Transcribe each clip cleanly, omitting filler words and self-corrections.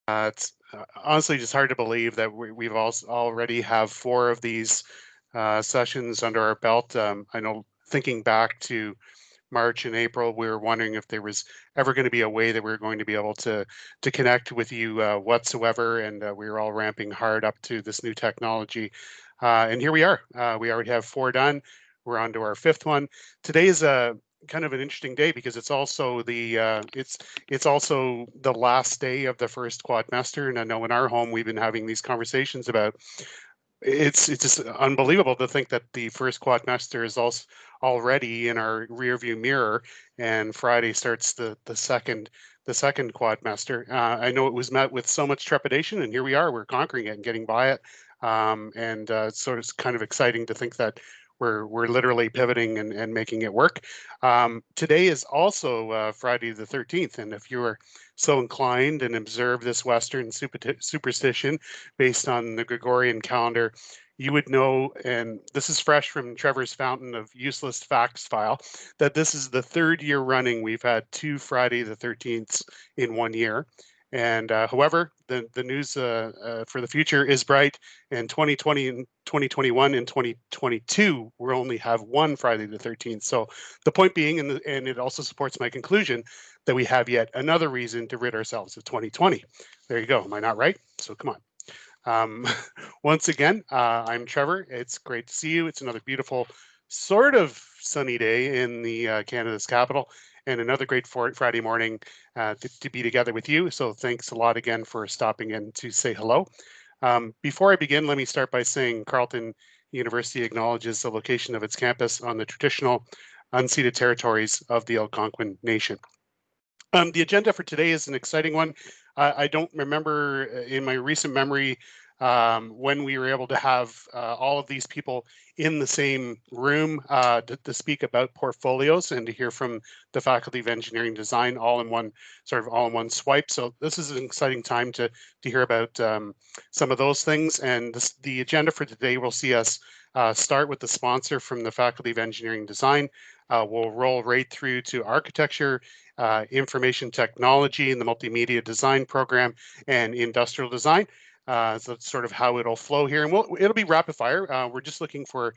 It's honestly just hard to believe that we've also already have 4 of these sessions under our belt. I know thinking back to March and April, we were wondering if there was ever going to be a way that we were going to be able to connect with you whatsoever, and we were all ramping hard up to this new technology. And here we are. We already have 4 done. We're on to our 5th one. Today is a kind of an interesting day because it's also it's also the last day of the first quadmester, and I know in our home we've been having these conversations about it's just unbelievable to think that the first quadmester is also already in our rearview mirror, and Friday starts the second quadmester. I know it was met with so much trepidation, and here we are. We're conquering it and getting by it. And it's sort of kind of exciting to think that we're literally pivoting and making it work. Today is also Friday the 13th, and if you are so inclined and observe this Western superstition based on the Gregorian calendar, you would know, and this is fresh from Trevor's Fountain of Useless Facts file, that this is the 3rd year running we've had 2 Friday the 13th in 1 year. And however, the news for the future is bright. In 2020 and 2021 and 2022, we'll only have 1 Friday the 13th. So the point being, and it also supports my conclusion, that we have yet another reason to rid ourselves of 2020. There you go. Am I not right? So come on. Once again, I'm Trevor. It's great to see you. It's another beautiful, sort of sunny day in the Canada's capital, and another great Friday morning to be together with you. So thanks a lot again for stopping in to say hello. Before I begin, let me start by saying Carleton University acknowledges the location of its campus on the traditional unceded territories of the Algonquin Nation. The agenda for today is an exciting one. I don't remember in my recent memory when we were able to have all of these people in the same room to speak about portfolios and to hear from the Faculty of Engineering Design all in one swipe. So this is an exciting time to hear about some of those things. And the agenda for today will see us start with the sponsor from the Faculty of Engineering Design. We'll roll right through to architecture, information technology in the multimedia design program, and industrial design. So that's sort of how it'll flow here, and it'll be rapid fire. We're just looking for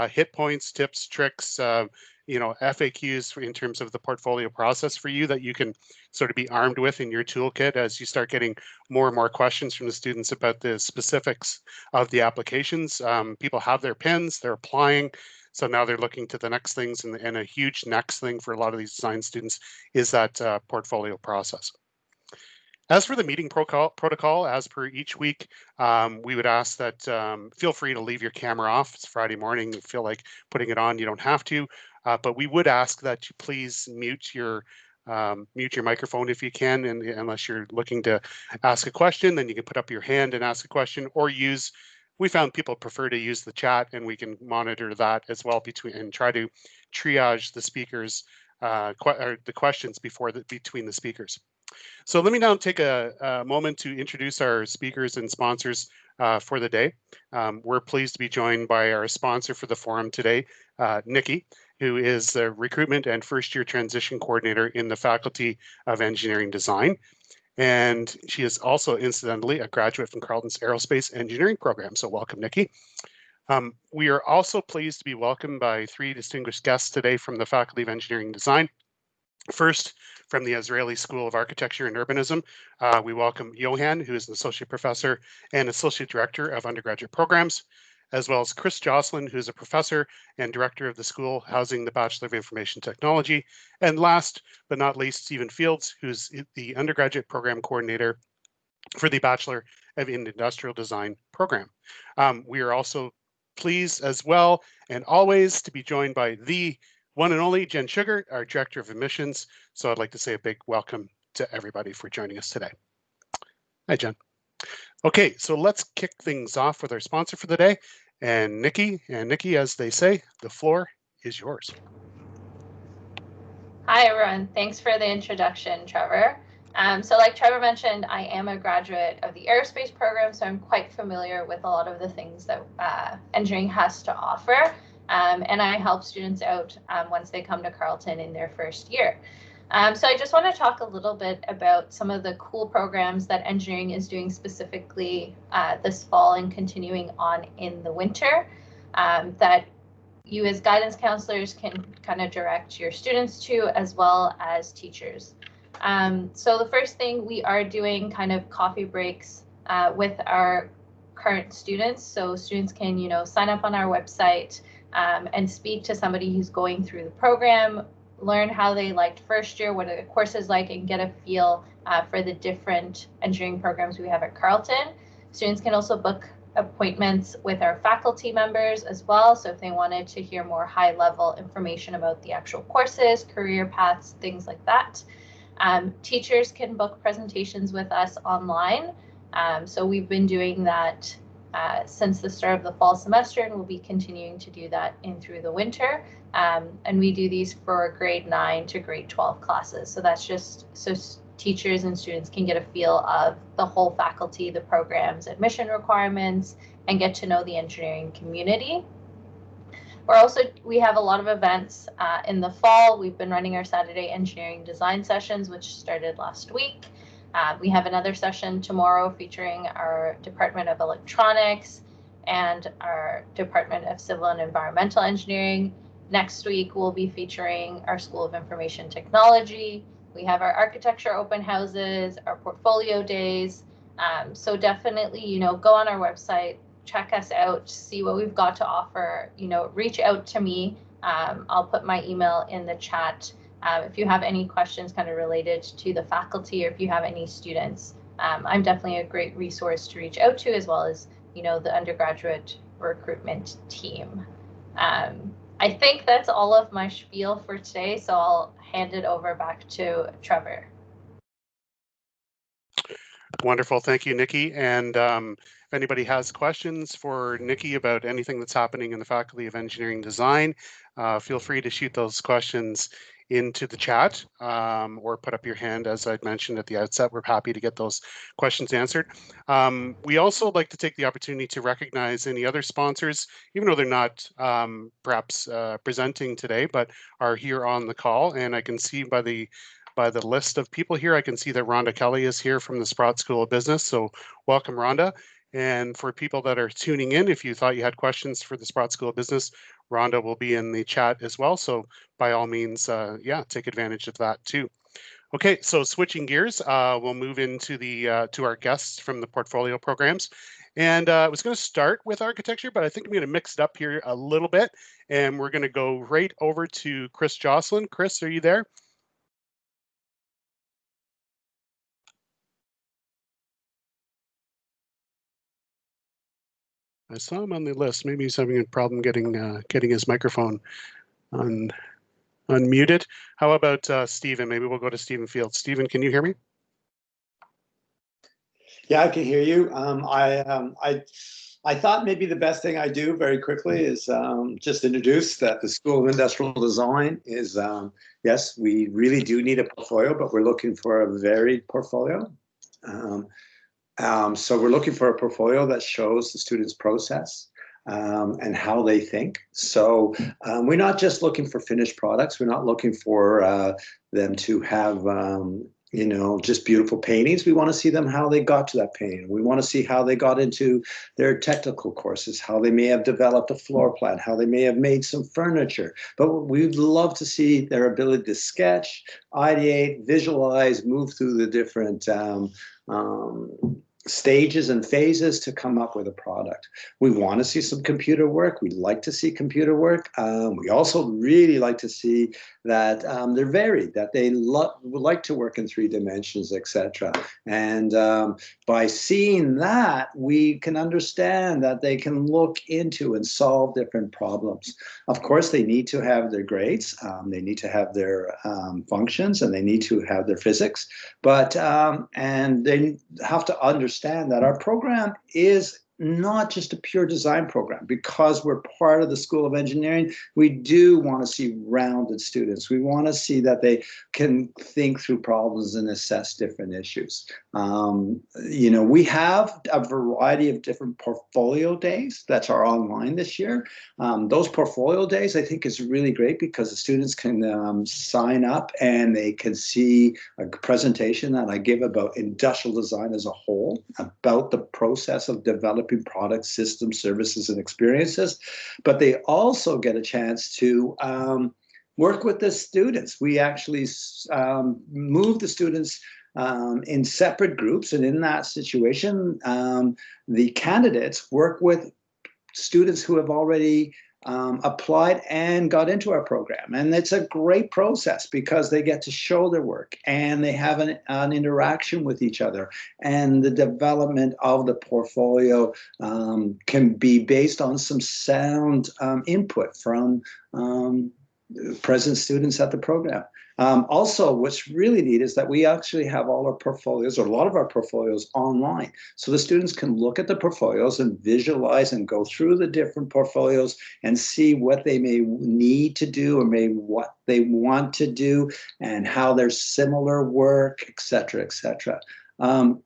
hit points, tips, tricks, FAQs in terms of the portfolio process for you that you can sort of be armed with in your toolkit as you start getting more and more questions from the students about the specifics of the applications. People have their pens, they're applying. So now they're looking to the next things, and a huge next thing for a lot of these design students is that portfolio process. As for the meeting protocol, as per each week, we would ask that feel free to leave your camera off. It's Friday morning. You feel like putting it on, you don't have to. But we would ask that you please mute your microphone if you can, and unless you're looking to ask a question, then you can put up your hand and ask a question, or we found people prefer to use the chat, and we can monitor that as well and try to triage the speakers or the questions between the speakers. So let me now take a moment to introduce our speakers and sponsors for the day. We're pleased to be joined by our sponsor for the forum today, Nikki, who is the Recruitment and First Year Transition Coordinator in the Faculty of Engineering Design. And she is also, incidentally, a graduate from Carleton's Aerospace Engineering program. So welcome, Nikki. We are also pleased to be welcomed by 3 distinguished guests today from the Faculty of Engineering Design. First, from the Israeli School of Architecture and Urbanism, we welcome Johan, who is an Associate Professor and Associate Director of Undergraduate Programs, as well as Chris Jocelyn, who is a Professor and Director of the School housing the Bachelor of Information Technology, and last but not least, Stephen Fields, who's the Undergraduate Program Coordinator for the Bachelor of Industrial Design program. We are also pleased as well and always to be joined by the one and only Jen Sugar, our Director of Admissions. So I'd like to say a big welcome to everybody for joining us today. Hi, Jen. Okay, so let's kick things off with our sponsor for the day. And Nikki, as they say, the floor is yours. Hi, everyone. Thanks for the introduction, Trevor. So like Trevor mentioned, I am a graduate of the aerospace program, so I'm quite familiar with a lot of the things that engineering has to offer. And I help students out once they come to Carleton in their first year. So I just want to talk a little bit about some of the cool programs that engineering is doing specifically this fall and continuing on in the winter that you as guidance counselors can kind of direct your students to, as well as teachers. So the first thing, we are doing kind of coffee breaks with our current students. So students can, sign up on our website and speak to somebody who's going through the program, learn how they liked first year, what are the courses like, and get a feel for the different engineering programs we have at Carleton. Students can also book appointments with our faculty members as well. So if they wanted to hear more high-level information about the actual courses, career paths, things like that. Teachers can book presentations with us online. So we've been doing that since the start of the fall semester, and we'll be continuing to do that in through the winter. And we do these for grade 9 to grade 12 classes. So that's just so teachers and students can get a feel of the whole faculty, the programs, admission requirements, and get to know the engineering community. We have a lot of events in the fall. We've been running our Saturday engineering design sessions, which started last week. We have another session tomorrow featuring our Department of Electronics and our Department of Civil and Environmental Engineering. Next week, we'll be featuring our School of Information Technology. We have our architecture open houses, our portfolio days. So definitely, go on our website, check us out, see what we've got to offer, reach out to me. I'll put my email in the chat. If you have any questions kind of related to the faculty, or if you have any students, I'm definitely a great resource to reach out to, as well as, the undergraduate recruitment team. I think that's all of my spiel for today, so I'll hand it over back to Trevor. Wonderful. Thank you, Nikki. And if anybody has questions for Nikki about anything that's happening in the Faculty of Engineering Design, feel free to shoot those questions into the chat or put up your hand. As I'd mentioned at the outset, we're happy to get those questions answered. We also like to take the opportunity to recognize any other sponsors, even though they're not perhaps presenting today, but are here on the call. And I can see by the list of people here, I can see that Rhonda Kelly is here from the Sprott School of Business. So welcome, Rhonda. And for people that are tuning in, if you thought you had questions for the Sprott School of Business, Rhonda will be in the chat as well. So by all means, take advantage of that too. Okay, so switching gears, we'll move into the to our guests from the portfolio programs. And I was going to start with architecture, but I think I'm going to mix it up here a little bit. And we're going to go right over to Chris Jocelyn. Chris, are you there? I saw him on the list. Maybe he's having a problem getting his microphone unmuted. How about Stephen? Maybe we'll go to Stephen Fields. Stephen, can you hear me? Yeah, I can hear you. I thought maybe the best thing I do very quickly is just introduce that the School of Industrial Design is, yes, we really do need a portfolio, but we're looking for a varied portfolio. So we're looking for a portfolio that shows the student's process and how they think. So we're not just looking for finished products. We're not looking for them to have, just beautiful paintings. We want to see them how they got to that painting. We want to see how they got into their technical courses, how they may have developed a floor plan, how they may have made some furniture. But we'd love to see their ability to sketch, ideate, visualize, move through the different stages and phases to come up with a product. We want to see some computer work. We like to see computer work. We also really like to see that they're varied, that they would like to work in 3 dimensions, etc. And by seeing that, we can understand that they can look into and solve different problems. Of course, they need to have their grades. They need to have their functions, and they need to have their physics. But and they have to understand that our program is not just a pure design program. Because we're part of the School of Engineering, we do want to see rounded students. We want to see that they can think through problems and assess different issues. We have a variety of different portfolio days that are online this year. Those portfolio days, I think, is really great because the students can sign up and they can see a presentation that I give about industrial design as a whole, about the process of developing products, systems, services, and experiences. But they also get a chance to work with the students. We actually move the students in separate groups, and in that situation, the candidates work with students who have already applied and got into our program. And it's a great process because they get to show their work and they have an interaction with each other. And the development of the portfolio can be based on some sound input from present students at the program. Also, what's really neat is that we actually have all our portfolios, or a lot of our portfolios, online. So the students can look at the portfolios and visualize and go through the different portfolios and see what they may need to do, or maybe what they want to do, and how there's similar work, et cetera, et cetera.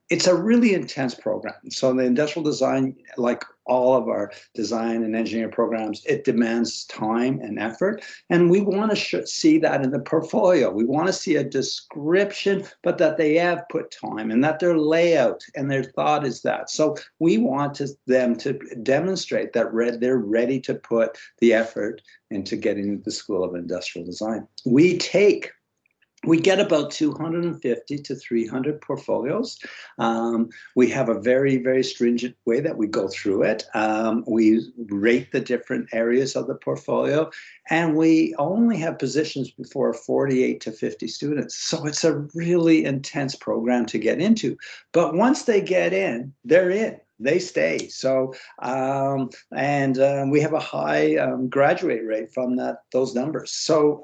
It's a really intense program. So the industrial design, like all of our design and engineering programs, it demands time and effort. And we want to see that in the portfolio. We want to see a description, but that they have put time and that their layout and their thought is that. So we want them to demonstrate that they're ready to put the effort into getting into the School of Industrial Design. We get about 250 to 300 portfolios. We have a very, very stringent way that we go through it. We rate the different areas of the portfolio, and we only have positions for 48 to 50 students. So it's a really intense program to get into. But once they get in, they're in. They stay. So, we have a high graduate rate from those numbers. So,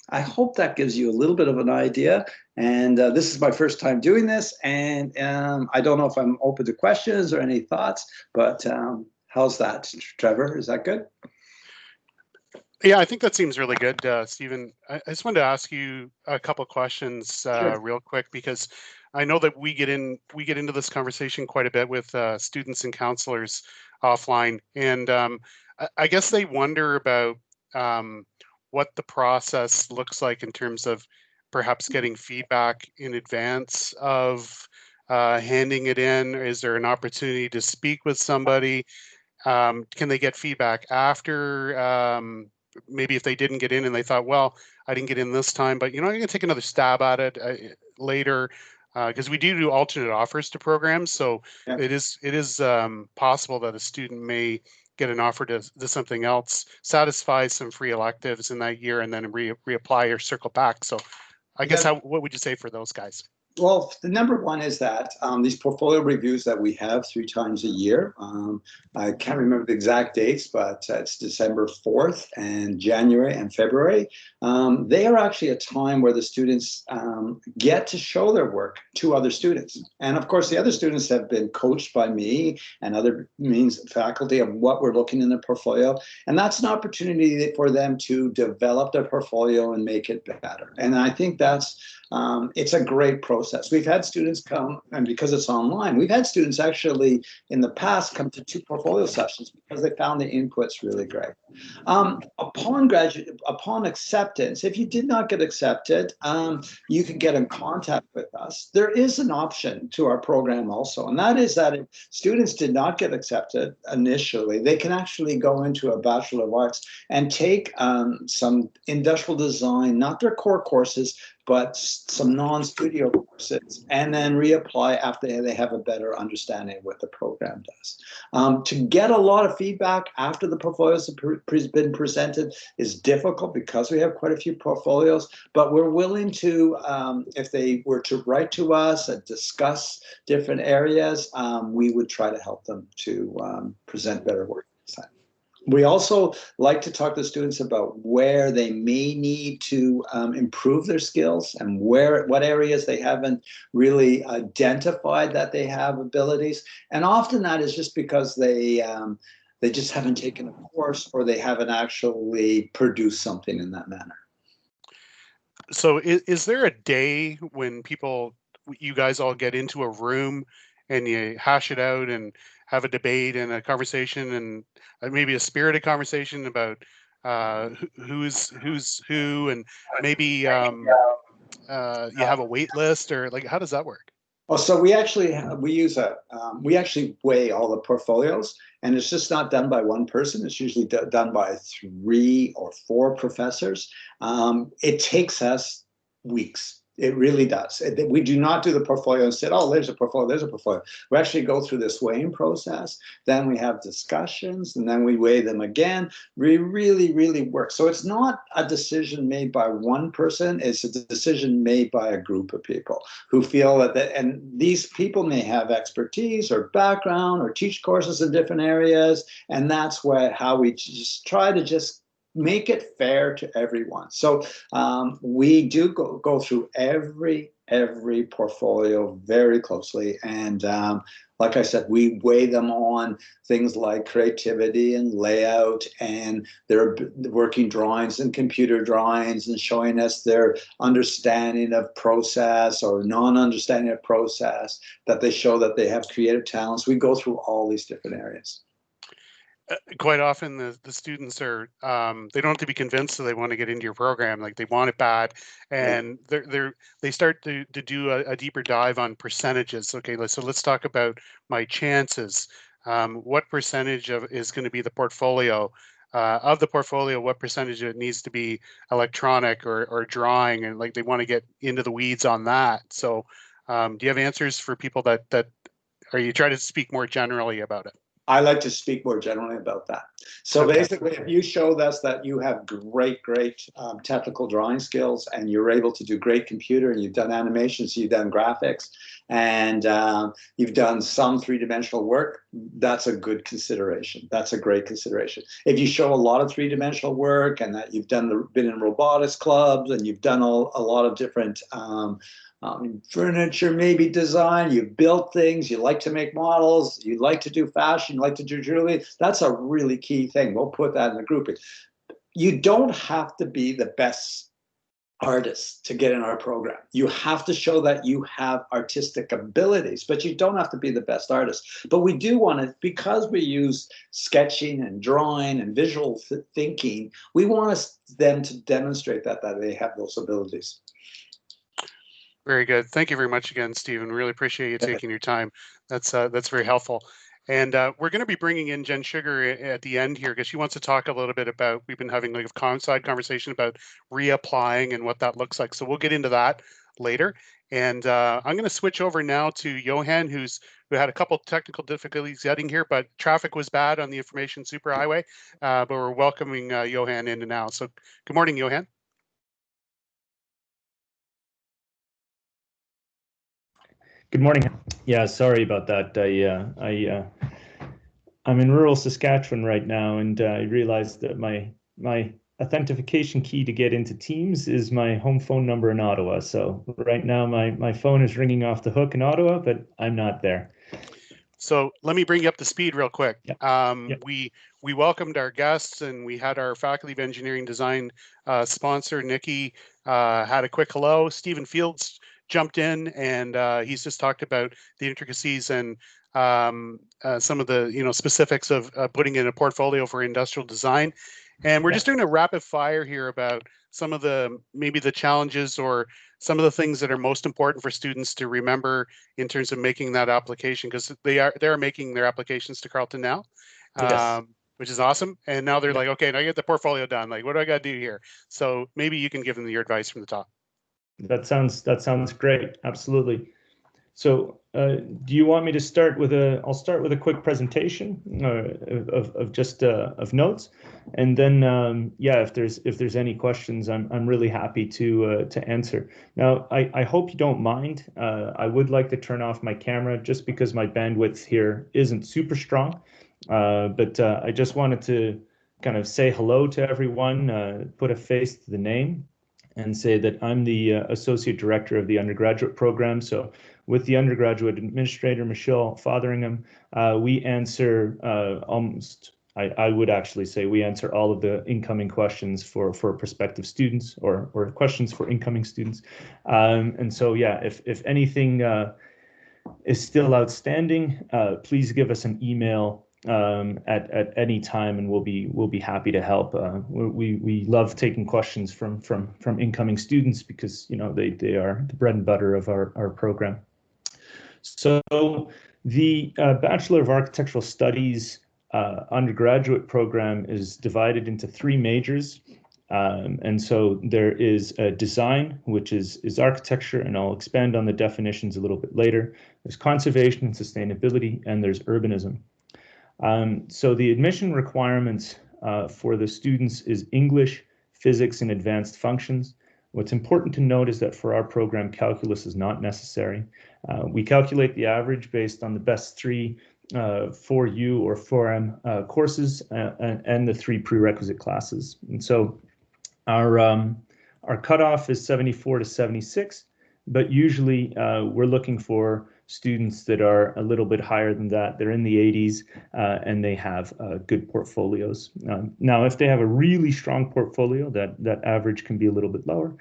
I hope that gives you a little bit of an idea. And this is my first time doing this. And I don't know if I'm open to questions or any thoughts, but how's that, Trevor? Is that good? Yeah, I think that seems really good, Stephen. I just wanted to ask you a couple questions Sure. real quick, because I know that we get into this conversation quite a bit with students and counselors offline. And I guess they wonder about what the process looks like in terms of perhaps getting feedback in advance of handing it in. Is there an opportunity to speak with somebody? Can they get feedback after? Maybe if they didn't get in and they thought, well, I didn't get in this time, but I'm going to take another stab at it later, because we do alternate offers to programs. So Yeah. it is possible that a student may get an offer to something else, satisfy some free electives in that year, and then reapply or circle back. So I guess what would you say for those guys? Well, the number one is that these portfolio reviews that we have 3 times a year, I can't remember the exact dates, but it's December 4th and January and February. They are actually a time where the students get to show their work to other students. And of course, the other students have been coached by me and other faculty of what we're looking in their portfolio. And that's an opportunity for them to develop their portfolio and make it better. And I think it's a great process. We've had students come, and because it's online, we've had students actually in the past come to 2 portfolio sessions because they found the inputs really great. Upon acceptance, if you did not get accepted, you can get in contact with us. There is an option to our program also, and that is that if students did not get accepted initially, they can actually go into a Bachelor of Arts and take some industrial design, not their core courses, but some non-studio courses, and then reapply after they have a better understanding of what the program does. To get a lot of feedback after the portfolios have been presented is difficult because we have quite a few portfolios, but we're willing to, if they were to write to us and discuss different areas, we would try to help them to present better work this time. We also like to talk to students about where they may need to improve their skills and what areas they haven't really identified that they have abilities. And often that is just because they just haven't taken a course or they haven't actually produced something in that manner. So is there a day when you guys all get into a room and you hash it out and have a debate and a conversation and maybe a spirited conversation about who's who, and maybe you have a wait list, or like, how does that work? Oh, so we actually we actually weigh all the portfolios, and it's just not done by one person. It's usually done by 3 or 4 professors. It takes us weeks. It really does. We do not do the portfolio and say, oh, there's a portfolio, there's a portfolio. We actually go through this weighing process. Then we have discussions, and then we weigh them again. We really, really work. So it's not a decision made by one person. It's a decision made by a group of people who feel and these people may have expertise or background or teach courses in different areas. And that's how we just try to make it fair to everyone. So we do go through every portfolio very closely, and like I said, we weigh them on things like creativity and layout, and their working drawings and computer drawings, and showing us their understanding of process or non-understanding of process, that they show that they have creative talents. We go through all these different areas. Quite often the students are they don't have to be convinced that they want to get into your program. Like, they want it bad, and they start to do a deeper dive on percentages. Okay, so let's talk about my chances. What percentage is going to be the portfolio? Of the portfolio, what percentage of it needs to be electronic or drawing? And like, they want to get into the weeds on that. So do you have answers for people that or you try to speak more generally about it? I like to speak more generally about that. So basically, if you showed us that you have great technical drawing skills, and you're able to do great computer, and you've done animations, you've done graphics, and you've done some 3-dimensional work, that's a good consideration. That's a great consideration. If you show a lot of 3-dimensional work, and that you've been in robotics clubs, and you've done a lot of different furniture, maybe design, you've built things, you like to make models, you like to do fashion, you like to do jewelry, that's a really key thing. We'll put that in the grouping. You don't have to be the best artist to get in our program. You have to show that you have artistic abilities, but you don't have to be the best artist. But we do want to, because we use sketching and drawing and visual thinking, we want them to demonstrate that they have those abilities. Very good. Thank you very much again, Stephen. Really appreciate you taking your time. That's very helpful. And we're going to be bringing in Jen Sugar at the end here, because she wants to talk a little bit about, we've been having like a side conversation about reapplying and what that looks like. So we'll get into that later. And I'm going to switch over now to Johan, who had a couple technical difficulties getting here, but traffic was bad on the information superhighway. But we're welcoming Johan in now. So good morning, Johan. Good morning. Yeah, sorry about that. I'm in rural Saskatchewan right now, and I realized that my authentication key to get into Teams is my home phone number in Ottawa. So right now my phone is ringing off the hook in Ottawa, but I'm not there. So let me bring you up to speed real quick. Yeah. We welcomed our guests, and we had our Faculty of Engineering Design sponsor, Nikki, had a quick hello. Stephen Fields jumped in, and he's just talked about the intricacies and some of the specifics of putting in a portfolio for industrial design. And we're just doing a rapid fire here about some of maybe the challenges or some of the things that are most important for students to remember in terms of making that application, because they're making their applications to Carleton now, which is awesome. And now they're like, okay, now I get the portfolio done. Like, what do I got to do here? So maybe you can give them your advice from the top. That sounds great. Absolutely. So do you want me to start with I'll start with a quick presentation of notes, and then if there's any questions, I'm really happy to answer. Now I hope you don't mind. I would like to turn off my camera just because my bandwidth here isn't super strong, but I just wanted kind of say hello to everyone, put a face to the name, and say that I'm the Associate Director of the Undergraduate program. So with the Undergraduate Administrator, Michelle Fotheringham, we answer I would actually say we answer all of the incoming questions for prospective students or questions for incoming students. And so, yeah, if anything is still outstanding, please give us an email at any time, and we'll be happy to help. We love taking questions from incoming students because they are the bread and butter of our program. So the Bachelor of Architectural Studies undergraduate program is divided into 3 majors. And so there is design, which is architecture, and I'll expand on the definitions a little bit later. There's conservation and sustainability, and there's urbanism. So the admission requirements for the students is English, physics, and advanced functions. What's important to note is that for our program, calculus is not necessary. We calculate the average based on the best 3 4U or 4M courses and the 3 prerequisite classes. And so our cutoff is 74 to 76, but usually we're looking for students that are a little bit higher than that. They're in the 80s and they have good portfolios. Now, if they have a really strong portfolio, that average can be a little bit lower.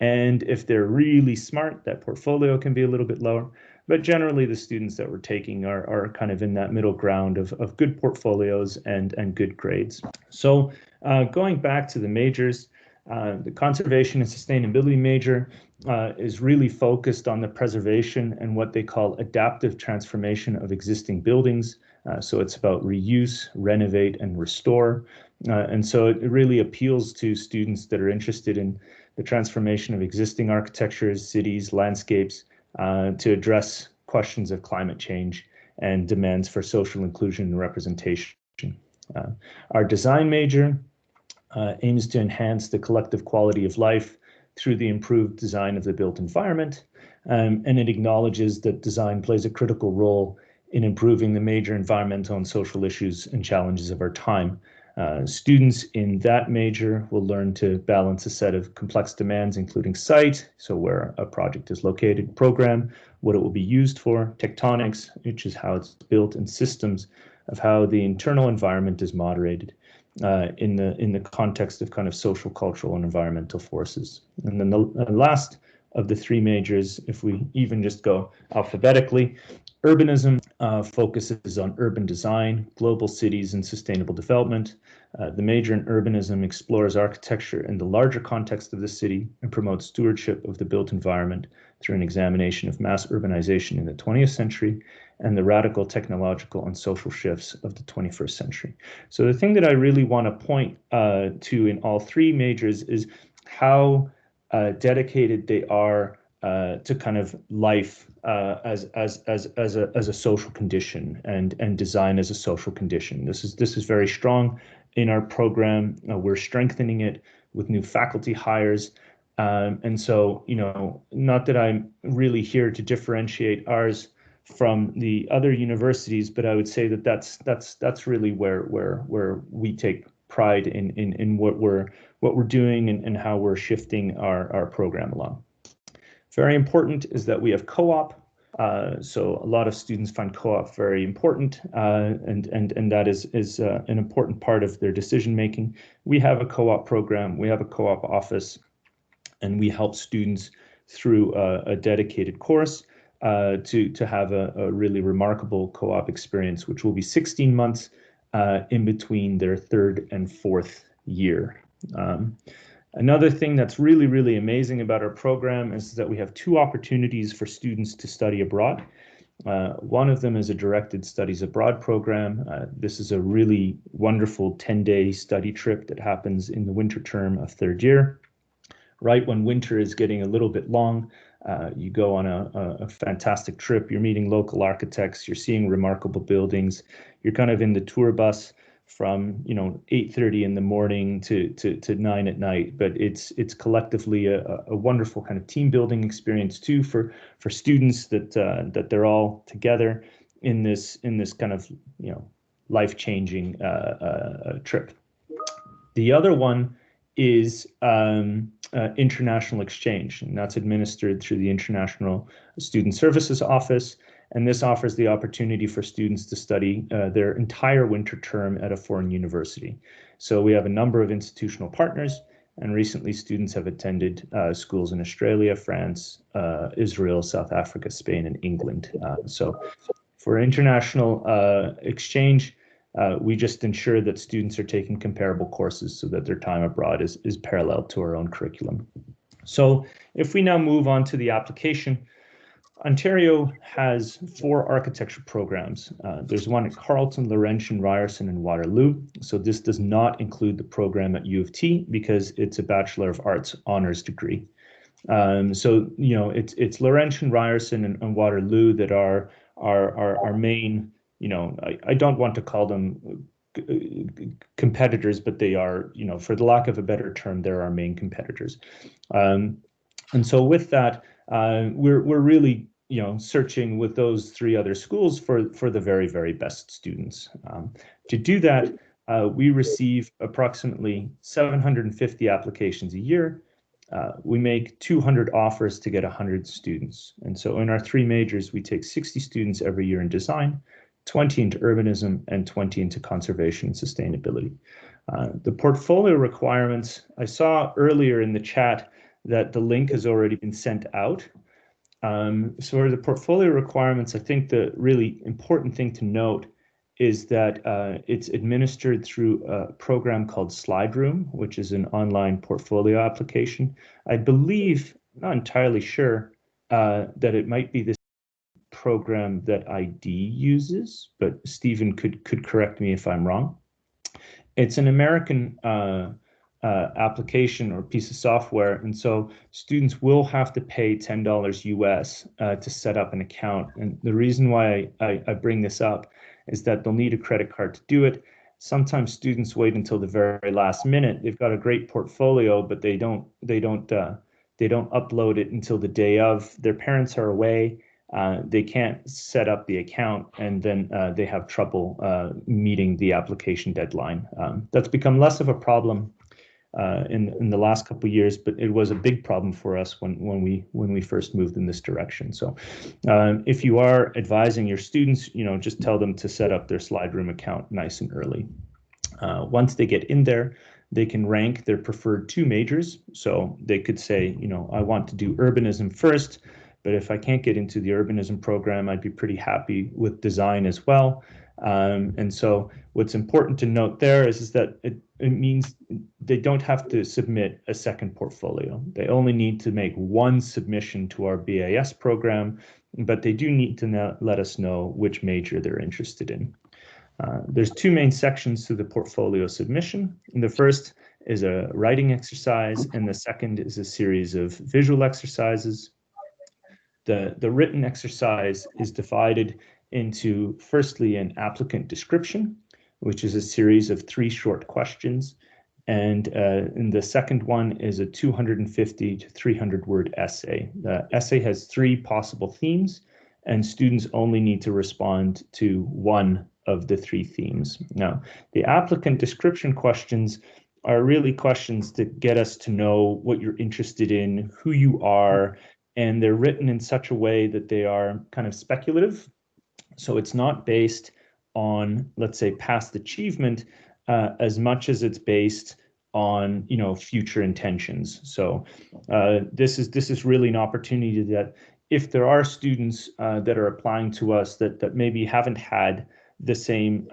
And if they're really smart, that portfolio can be a little bit lower. But generally, the students that we're taking are kind of in that middle ground of good portfolios and good grades. So going back to the majors, the conservation and sustainability major is really focused on the preservation and what they call adaptive transformation of existing buildings. So it's about reuse, renovate, and restore. And so it really appeals to students that are interested in the transformation of existing architectures, cities, landscapes, to address questions of climate change and demands for social inclusion and representation. Our design major aims to enhance the collective quality of life through the improved design of the built environment, and it acknowledges that design plays a critical role in improving the major environmental and social issues and challenges of our time. Students in that major will learn to balance a set of complex demands, including site, so where a project is located, program, what it will be used for, tectonics, which is how it's built, and systems of how the internal environment is moderated in the context of kind of social, cultural, and environmental forces. And then the last of the 3 majors, if we even just go alphabetically, urbanism focuses on urban design, global cities, and sustainable development. The major in urbanism explores architecture in the larger context of the city and promotes stewardship of the built environment through an examination of mass urbanization in the 20th century and the radical technological and social shifts of the 21st century. So the thing that I really want to point to in all 3 majors is how dedicated they are to kind of life as a social condition and design as a social condition. This is very strong in our program. We're strengthening it with new faculty hires. And so, not that I'm really here to differentiate ours from the other universities, but I would say that that's really where we take pride in what we're doing and how we're shifting our program along. Very important is that we have co-op. So a lot of students find co-op very important, and that is an important part of their decision making. We have a co-op program, we have a co-op office, and we help students through a dedicated course to have a really remarkable co-op experience, which will be 16 months in between their 3rd and 4th year. Another thing that's really, really amazing about our program is that we have 2 opportunities for students to study abroad. One of them is a directed studies abroad program. This is a really wonderful 10-day study trip that happens in the winter term of 3rd year. Right when winter is getting a little bit long, you go on a fantastic trip. You're meeting local architects, you're seeing remarkable buildings, you're kind of in the tour bus from 8:30 in the morning to 9 at night, but it's collectively a wonderful kind of team building experience too for students that they're all together in this kind of life-changing trip. The other one is international exchange, and that's administered through the International Student Services Office. And this offers the opportunity for students to study their entire winter term at a foreign university. So we have a number of institutional partners, and recently students have attended schools in Australia, France, Israel, South Africa, Spain, and England. So for international exchange, we just ensure that students are taking comparable courses so that their time abroad is parallel to our own curriculum. So if we now move on to the application, Ontario has 4 architecture programs. There's one at Carleton, Laurentian, Ryerson, and Waterloo. So this does not include the program at U of T because it's a Bachelor of Arts honors degree. So, you know, it's Laurentian, Ryerson, and Waterloo that are our main, you know, I don't want to call them competitors, but they are, you know, for the lack of a better term, they're our main competitors. And so with that, we're really, you know, searching with those 3 other schools for the very, very best students. To do that, we receive approximately 750 applications a year. We make 200 offers to get 100 students. And so in our 3 majors, we take 60 students every year in design, 20 into urbanism, and 20 into conservation and sustainability. The portfolio requirements, I saw earlier in the chat that the link has already been sent out. So the portfolio requirements, I think the really important thing to note is that it's administered through a program called SlideRoom, which is an online portfolio application. I believe, not entirely sure, that it might be this program that ID uses, but Stephen could correct me if I'm wrong. It's an American application or piece of software, and so students will have to pay $10 US to set up an account. And the reason why I bring this up is that they'll need a credit card to do it. Sometimes students wait until the very last minute. They've got a great portfolio, but they don't upload it until the day of. Their parents are away. They can't set up the account, and then they have trouble meeting the application deadline. That's become less of a problem in the last couple of years, but it was a big problem for us when we first moved in this direction. So if you are advising your students, you know, just tell them to set up their SlideRoom account nice and early. Once they get in there, they can rank their preferred 2 majors. So they could say, you know, I want to do urbanism first, but if I can't get into the urbanism program, I'd be pretty happy with design as well. And so what's important to note there is that it means they don't have to submit a second portfolio. They only need to make 1 submission to our BAS program, but they do need to let us know which major they're interested in. There's 2 main sections to the portfolio submission. And the first is a writing exercise, and the second is a series of visual exercises. The written exercise is divided into, firstly, an applicant description, which is a series of 3 short questions. And in the second one is a 250 to 300 word essay. The essay has 3 possible themes, and students only need to respond to 1 of the 3 themes. Now, the applicant description questions are really questions to get us to know what you're interested in, who you are, and they're written in such a way that they are kind of speculative. So it's not based on, let's say, past achievement as much as it's based on, you know, future intentions. So this is really an opportunity that if there are students that are applying to us that maybe haven't had the same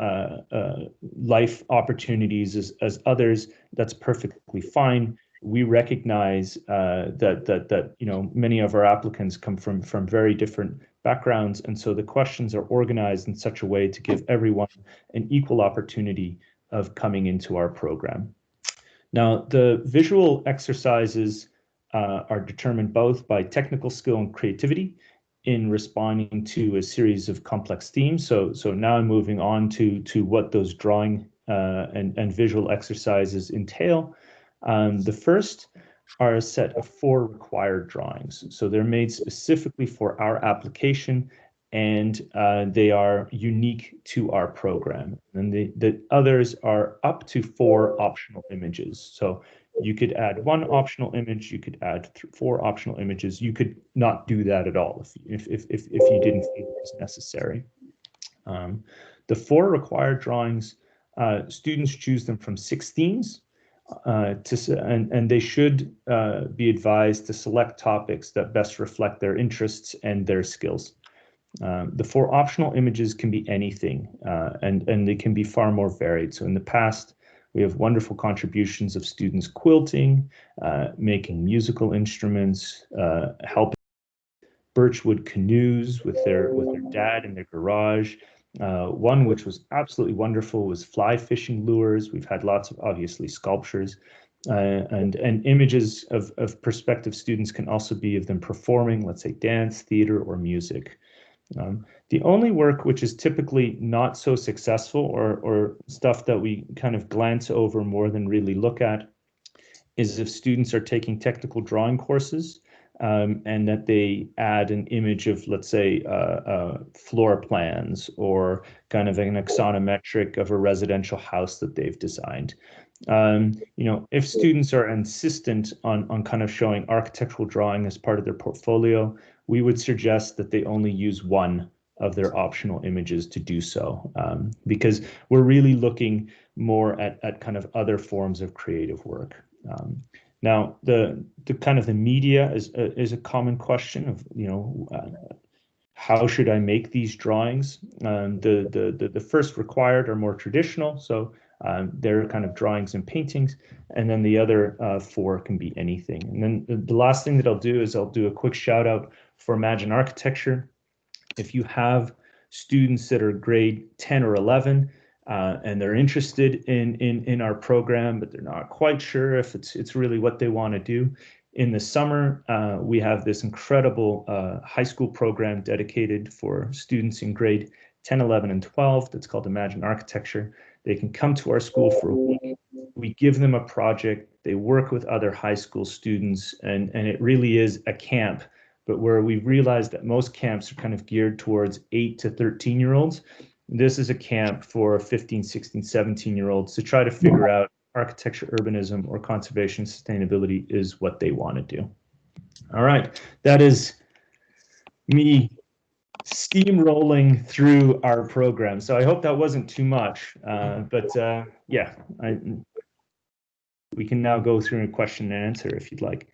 life opportunities as others, that's perfectly fine. We recognize that you know, many of our applicants come from very different backgrounds, and so the questions are organized in such a way to give everyone an equal opportunity of coming into our program. Now, the visual exercises are determined both by technical skill and creativity in responding to a series of complex themes. So now I'm moving on to what those drawing and visual exercises entail. The first are a set of 4 required drawings. So they're made specifically for our application, and they are unique to our program. And the others are up to 4 optional images. So you could add 1 optional image, you could add 4 optional images. You could not do that at all if you didn't feel it was necessary. The 4 required drawings, students choose them from 6 themes, and they should be advised to select topics that best reflect their interests and their skills. The 4 optional images can be anything, and they can be far more varied. So in the past, we have wonderful contributions of students quilting, making musical instruments, helping birchwood canoes with their dad in their garage. One which was absolutely wonderful was fly fishing lures. We've had lots of, obviously, sculptures, and images of prospective students can also be of them performing, let's say, dance, theater, or music. The only work which is typically not so successful, or stuff that we kind of glance over more than really look at, is if students are taking technical drawing courses, and that they add an image of, let's say, floor plans or kind of an axonometric of a residential house that they've designed. If students are insistent on kind of showing architectural drawing as part of their portfolio, we would suggest that they only use 1 of their optional images to do so, because we're really looking more at kind of other forms of creative work. Now, the kind of the media is a common question of, how should I make these drawings? The first required are more traditional, so they're kind of drawings and paintings, and then the other 4 can be anything. And then the last thing that I'll do is I'll do a quick shout out for Imagine Architecture. If you have students that are grade 10 or 11, and they're interested in our program, but they're not quite sure if it's really what they want to do. In the summer, we have this incredible high school program dedicated for students in grade 10, 11, and 12 that's called Imagine Architecture. They can come to our school for a week. We give them a project. They work with other high school students, and it really is a camp, but where we've realized that most camps are kind of geared towards 8 to 13-year-olds. This is a camp for 15, 16, 17-year-olds to try to figure out architecture, urbanism, or conservation sustainability is what they want to do. All right, that is me steamrolling through our program. So I hope that wasn't too much, but yeah, we can now go through a question and answer if you'd like.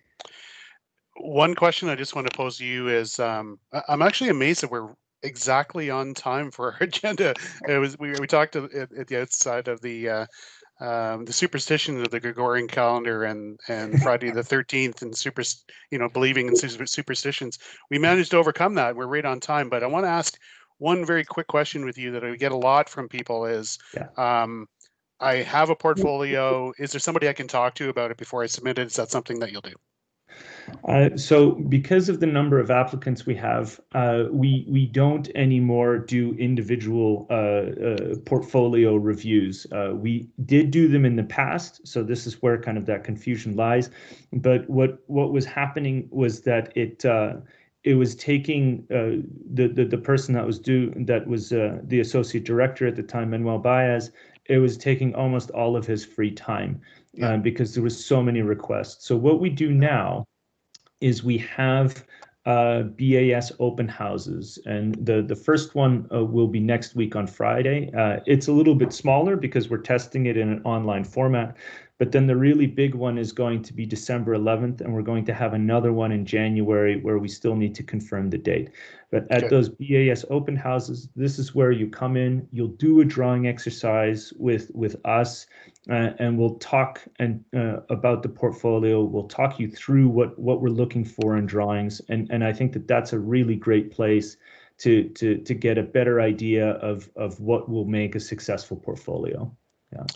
One question I just want to pose to you is, I'm actually amazed that we're exactly on time for our agenda. It was we talked at the outside of the superstition of the Gregorian calendar and Friday the 13th and believing in superstitions. We managed to overcome that. We're right on time. But I want to ask one very quick question with you that I get a lot from people is, I have a portfolio. Is there somebody I can talk to about it before I submit it? Is that something that you'll do? So because of the number of applicants we have, we don't anymore do individual portfolio reviews. We did do them in the past, so this is where kind of that confusion lies. But what was happening was that it was taking the person that was the associate director at the time, Manuel Baez. It was taking almost all of his free time because there was so many requests. So what we do now is we have BAS open houses, and the first one will be next week on Friday. It's a little bit smaller because we're testing it in an online format, but then the really big one is going to be December 11th, and we're going to have another one in January where we still need to confirm the date. But at those BAS open houses, this is where you come in, you'll do a drawing exercise with us, and we'll talk about the portfolio. We'll talk you through what we're looking for in drawings, and I think that that's a really great place to get a better idea of what will make a successful portfolio. Yeah.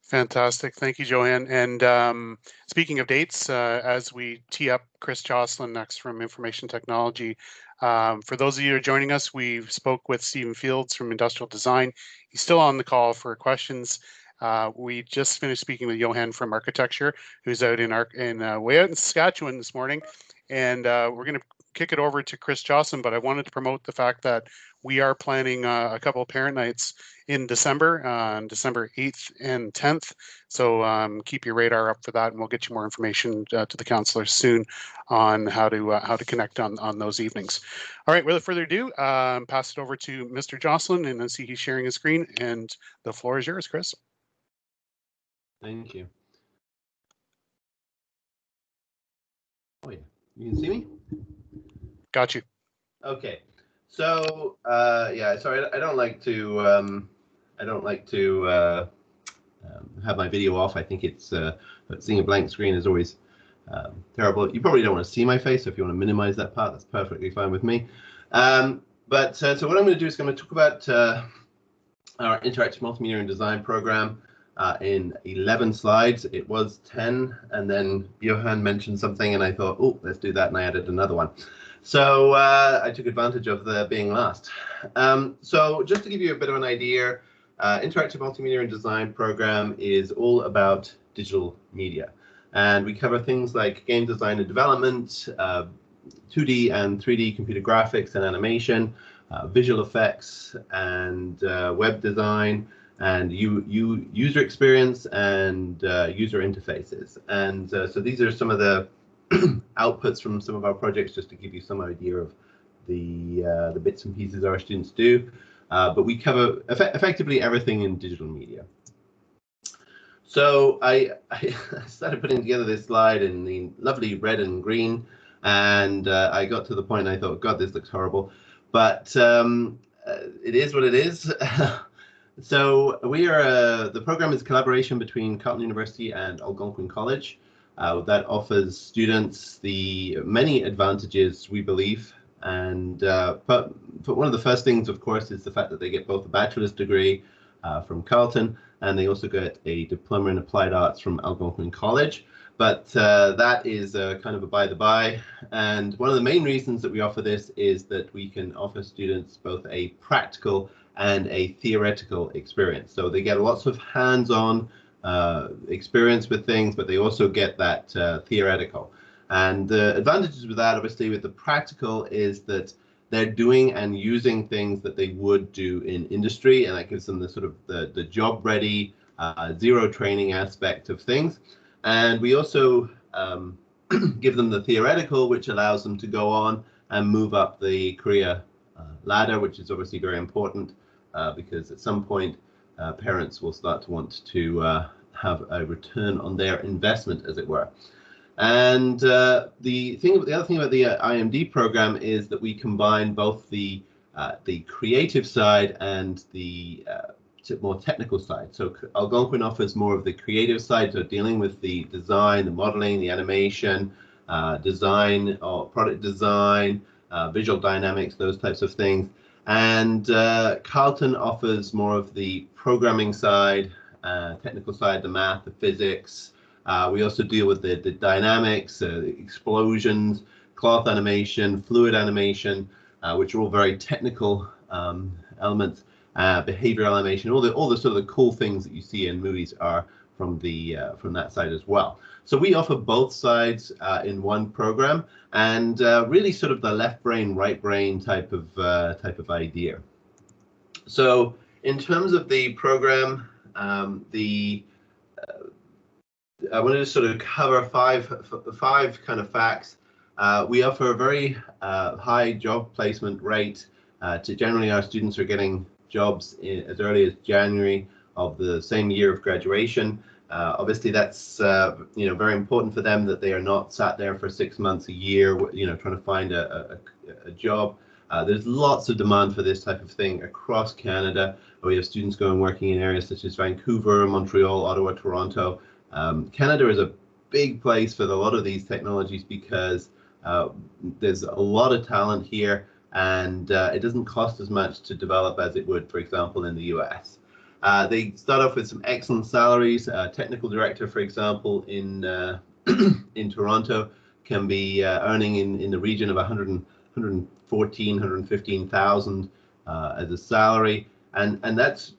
Fantastic. Thank you, Joanne. And speaking of dates, as we tee up Chris Jocelyn next from Information Technology, for those of you who are joining us, we spoke with Stephen Fields from Industrial Design. He's still on the call for questions. We just finished speaking with Johan from Architecture, who's out way out in Saskatchewan this morning. And we're going to kick it over to Chris Jocelyn, but I wanted to promote the fact that we are planning a couple of parent nights in December, on December 8th and 10th. So keep your radar up for that, and we'll get you more information to the counselors soon on how to connect on those evenings. All right, without further ado, pass it over to Mr. Jocelyn, and I see he's sharing his screen, and the floor is yours, Chris. Thank you. Oh yeah, you can see me? Got you. Okay. So yeah, sorry, I don't like to have my video off. I think it's seeing a blank screen is always terrible. You probably don't want to see my face, so if you want to minimize that part, that's perfectly fine with me. So what I'm going to do is going to talk about our interactive multimedia and design program in 11 slides. It was 10, and then Johan mentioned something, and I thought, oh, let's do that, and I added another one. So I took advantage of the being last. So just to give you a bit of an idea, interactive multimedia and design program is all about digital media, and we cover things like game design and development, 2D and 3D computer graphics and animation, visual effects, and web design, and user experience and user interfaces. And so these are some of the outputs from some of our projects, just to give you some idea of the bits and pieces our students do. But we cover effectively everything in digital media. So I started putting together this slide in the lovely red and green, and I got to the point I thought, God, this looks horrible. But it is what it is. So we are, the program is a collaboration between Carleton University and Algonquin College that offers students the many advantages, we believe. And but one of the first things, of course, is the fact that they get both a bachelor's degree from Carleton, and they also get a diploma in applied arts from Algonquin College. But that is kind of a by the by. And one of the main reasons that we offer this is that we can offer students both a practical and a theoretical experience. So they get lots of hands-on experience with things, but they also get that theoretical. And the advantages with that, obviously, with the practical is that they're doing and using things that they would do in industry, and that gives them the sort of the job-ready, zero training aspect of things. And we also give them the theoretical, which allows them to go on and move up the career ladder, which is obviously very important because at some point parents will start to want to have a return on their investment, as it were. And the other thing about the IMD program is that we combine both the creative side and the more technical side. So Algonquin offers more of the creative side, so dealing with the design, the modeling, the animation, design or product design, visual dynamics, those types of things. And Carleton offers more of the programming side, technical side, the math, the physics. We also deal with the dynamics, explosions, cloth animation, fluid animation, which are all very technical elements. Behavioral animation, all the sort of the cool things that you see in movies are from that side as well. So we offer both sides in one program, and really sort of the left brain, right brain type of idea. So in terms of the program, I wanted to sort of cover five kind of facts. We offer a very high job placement rate. Generally, our students are getting jobs as early as January of the same year of graduation. Obviously, that's very important for them, that they are not sat there for 6 months, a year, trying to find a job. There's lots of demand for this type of thing across Canada. We have students going working in areas such as Vancouver, Montreal, Ottawa, Toronto. Canada is a big place for a lot of these technologies because there's a lot of talent here, and it doesn't cost as much to develop as it would, for example, in the US. They start off with some excellent salaries. Technical director, for example, in Toronto can be earning in the region of 115,000 as a salary, and that's,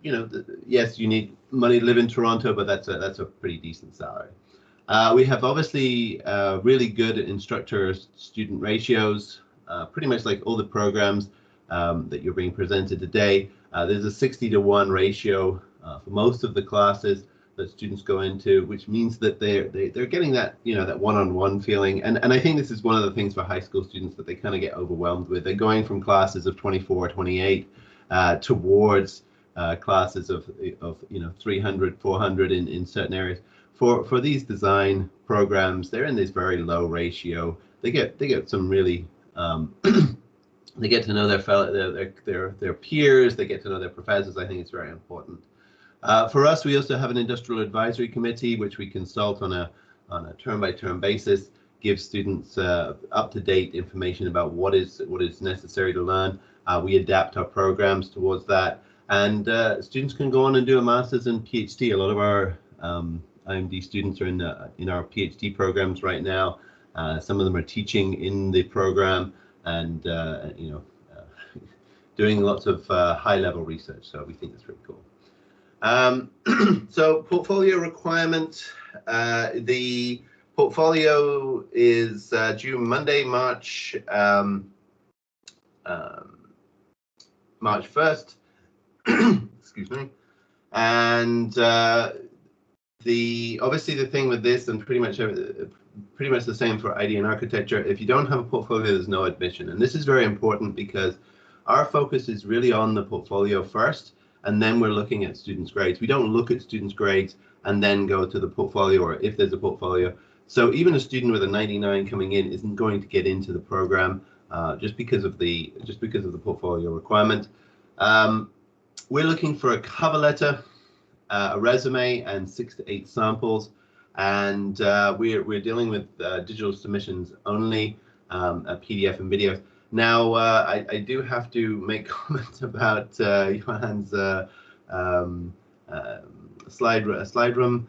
yes, you need money to live in Toronto, but that's a pretty decent salary. We have obviously really good instructor-student ratios. pretty much like all the programs that you're being presented today. There's a 60-to-1 ratio for most of the classes that students go into, which means that they're getting that, you know, that one-on-one feeling. And I think this is one of the things for high school students that they kind of get overwhelmed with. They're going from classes of 24, 28 towards classes of you know, 300, 400 in certain areas. For these design programs, they're in this very low ratio. They get some really they get to know their peers. They get to know their professors. I think it's very important. For us, we also have an industrial advisory committee, which we consult on a term-by-term basis, give students up-to-date information about what is necessary to learn. We adapt our programs towards that, and students can go on and do a master's and PhD. A lot of our IMD students are in our PhD programs right now. Some of them are teaching in the program and you know, doing lots of high-level research. So we think that's really cool. So portfolio requirement. The portfolio is due Monday, March 1st. Excuse me. And obviously the thing with this, and pretty much the same for ID and architecture, if you don't have a portfolio, there's no admission. And this is very important because our focus is really on the portfolio first, and then we're looking at students' grades. We don't look at students' grades and then go to the portfolio, or if there's a portfolio. So even a student with a 99 coming in isn't going to get into the program just because of the portfolio requirement. We're looking for a cover letter, a resume, and 6 to 8 samples. And we're dealing with digital submissions only, a PDF and videos. Now, I do have to make comments about Johan's slide room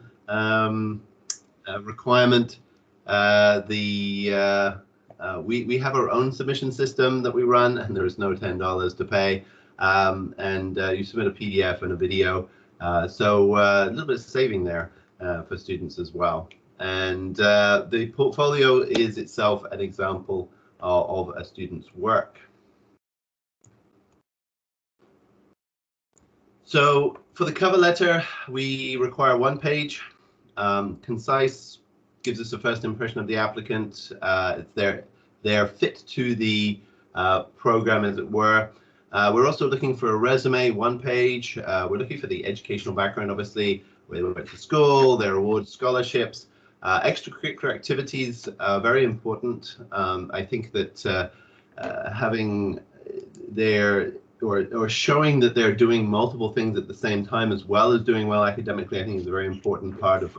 requirement. We have our own submission system that we run, and there is no $10 to pay. And you submit a PDF and a video, so a little bit of saving there for students as well. And the portfolio is itself an example of a student's work. So for the cover letter, we require 1 page, concise, gives us a first impression of the applicant. It's their fit to the program, as it were. We're also looking for a resume, 1 page. We're looking for the educational background, obviously, where they went to school, their awards, scholarships. Extracurricular activities are very important. I think that having or showing that they're doing multiple things at the same time, as well as doing well academically, I think is a very important part of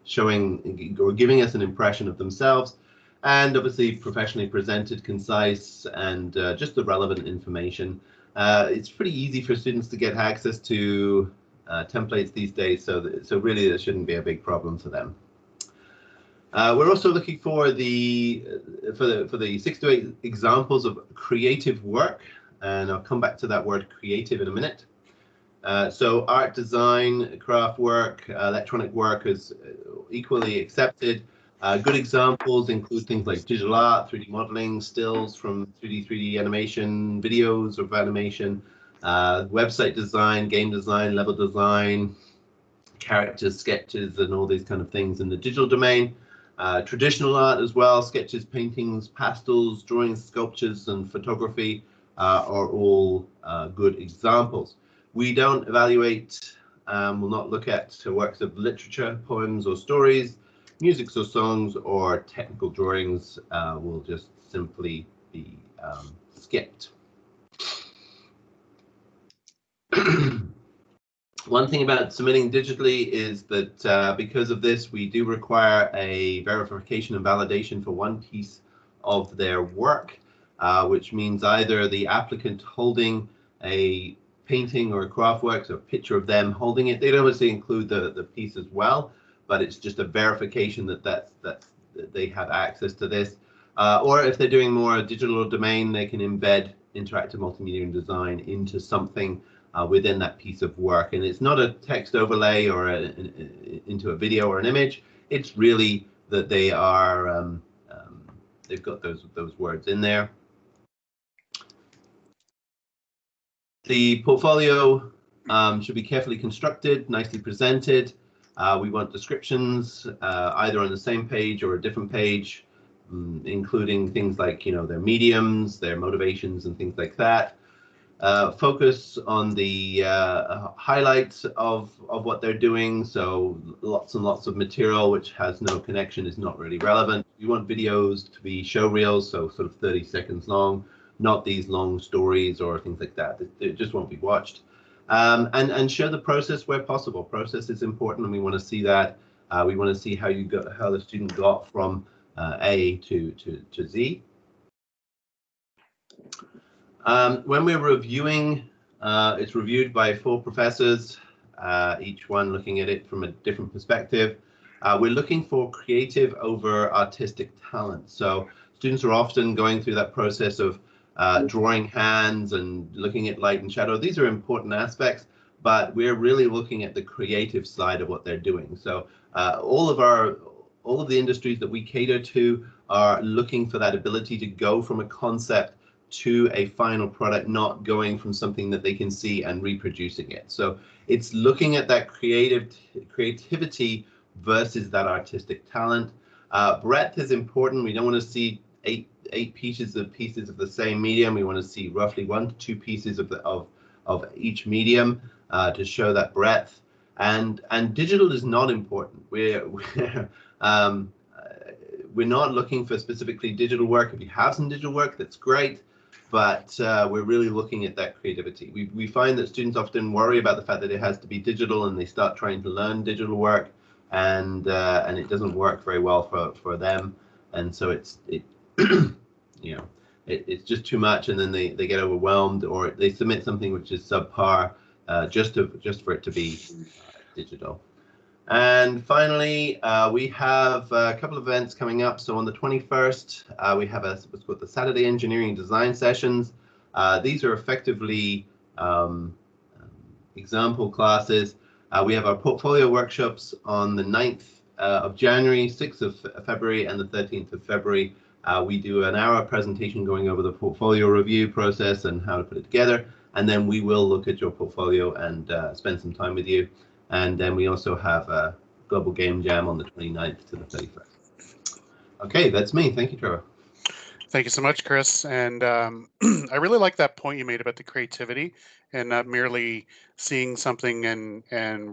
showing or giving us an impression of themselves. And obviously professionally presented, concise, and just the relevant information. It's pretty easy for students to get access to templates these days, so really there shouldn't be a big problem for them. We're also looking for the 6 to 8 examples of creative work, and I'll come back to that word creative in a minute. So art, design, craft work, electronic work is equally accepted. Good examples include things like digital art, 3D modeling, stills from 3D animation, videos of animation, website design, game design, level design, characters, sketches, and all these kind of things in the digital domain. Traditional art as well, sketches, paintings, pastels, drawings, sculptures, and photography are all good examples. We don't evaluate, will not look at works of literature, poems or stories, music or songs, or technical drawings will just simply be skipped. One thing about submitting digitally is that because of this, we do require a verification and validation for 1 piece of their work, which means either the applicant holding a painting or a craft work, so a picture of them holding it. They'd obviously include the piece as well, but it's just a verification that they have access to this. Or if they're doing more digital domain, they can embed interactive multimedia and design into something within that piece of work. And it's not a text overlay or into a video or an image. It's really that they are they've got those words in there. The portfolio should be carefully constructed, nicely presented. We want descriptions either on the same page or a different page, including things like, their mediums, their motivations, and things like that. Focus on the highlights of what they're doing. So lots and lots of material which has no connection is not really relevant. We want videos to be show reels, so sort of 30 seconds long, not these long stories or things like that. It just won't be watched. And show the process where possible. Process is important, and we want to see that. We want to see how the student got from A to Z. When we're reviewing, it's reviewed by 4 professors, each one looking at it from a different perspective. We're looking for creative over artistic talent. So students are often going through that process of drawing hands and looking at light and shadow. These are important aspects, but we're really looking at the creative side of what they're doing. So all of the industries that we cater to are looking for that ability to go from a concept to a final product, not going from something that they can see and reproducing it. So it's looking at that creativity versus that artistic talent. Breadth is important. We don't want to see eight pieces of the same medium. We want to see roughly 1 to 2 pieces of each medium to show that breadth. And digital is not important. We're not looking for specifically digital work. If you have some digital work, that's great. But we're really looking at that creativity. We find that students often worry about the fact that it has to be digital, and they start trying to learn digital work, and it doesn't work very well for them. And so it's just too much, and then they get overwhelmed, or they submit something which is subpar just for it to be digital. And finally, we have a couple of events coming up. So on the 21st, we have what's called the Saturday Engineering Design Sessions. These are effectively example classes. We have our portfolio workshops on the 9th of January, 6th of February, and the 13th of February. We do an hour presentation going over the portfolio review process and how to put it together. And then we will look at your portfolio and spend some time with you. And then we also have a global game jam on the 29th to the 31st. Okay, that's me. Thank you, Trevor. Thank you so much, Chris. And I really like that point you made about the creativity and not merely seeing something and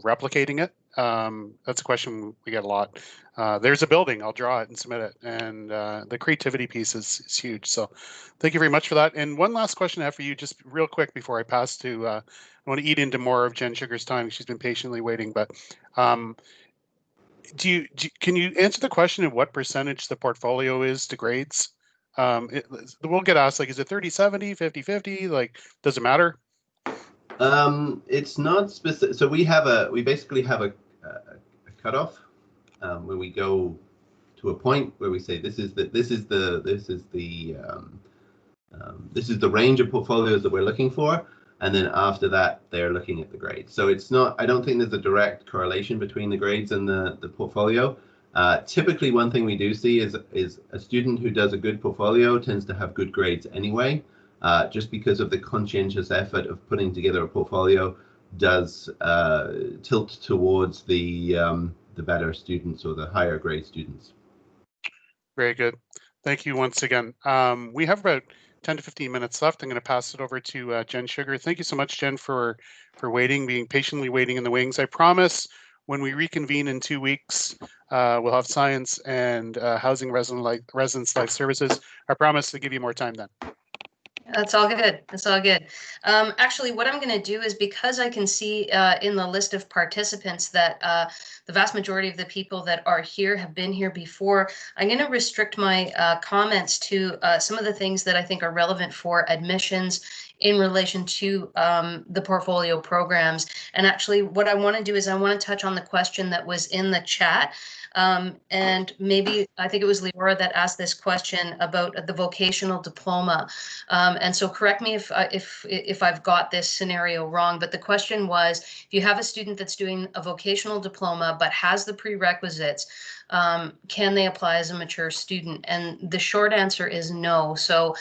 replicating it. That's a question we get a lot. There's a building, I'll draw it and submit it. And the creativity piece is huge. So thank you very much for that. And one last question I have for you, just real quick before I pass to, I want to eat into more of Jen Sugar's time. She's been patiently waiting, but can you answer the question of what percentage the portfolio is to grades? We'll get asked, like, is it 30-70, 50-50? Like, does it matter? It's not specific. So we basically have a cutoff where we go to a point where we say this is the range of portfolios that we're looking for, and then after that they're looking at the grades. So it's not. I don't think there's a direct correlation between the grades and the portfolio. Typically, one thing we do see is a student who does a good portfolio tends to have good grades anyway, just because of the conscientious effort of putting together a portfolio does tilt towards the better students or the higher grade students. Very good. Thank you once again. We have about 10 to 15 minutes left. I'm going to pass it over to Jen Sugar. Thank you so much, Jen, for waiting, being patiently waiting in the wings. I promise when we reconvene in 2 weeks, we'll have science and housing residence life services. I promise to give you more time then. That's all good. That's all good. Actually, what I'm going to do is, because I can see in the list of participants that the vast majority of the people that are here have been here before, I'm going to restrict my comments to some of the things that I think are relevant for admissions in relation to the portfolio programs. And actually what I want to do is I want to touch on the question that was in the chat. And maybe I think it was Leora that asked this question about the vocational diploma. And so correct me if I've got this scenario wrong, but the question was, if you have a student that's doing a vocational diploma but has the prerequisites, can they apply as a mature student? And the short answer is no. So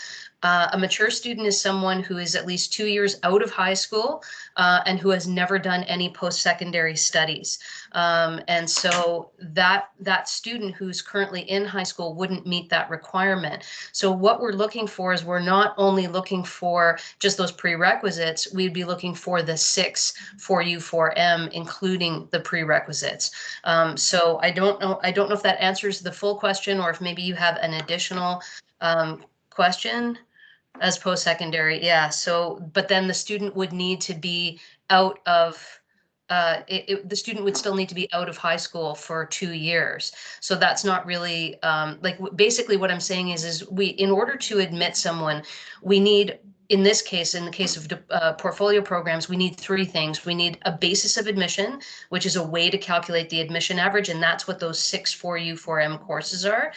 a mature student is someone who is at least 2 years out of high school and who has never done any post-secondary studies. And so that student who's currently in high school wouldn't meet that requirement. So what we're looking for is, we're not only looking for just those prerequisites, we'd be looking for the 6 4U4M, including the prerequisites. So I don't know if that answers the full question, or if maybe you have an additional question. As post-secondary, yeah. So, but then the student would need to be out of, the student would still need to be out of high school for 2 years. So that's not really, like, basically what I'm saying is we, in order to admit someone, we need, in this case, in the case of portfolio programs, we need 3 things. We need a basis of admission, which is a way to calculate the admission average, and that's what those 6 4U4M courses are.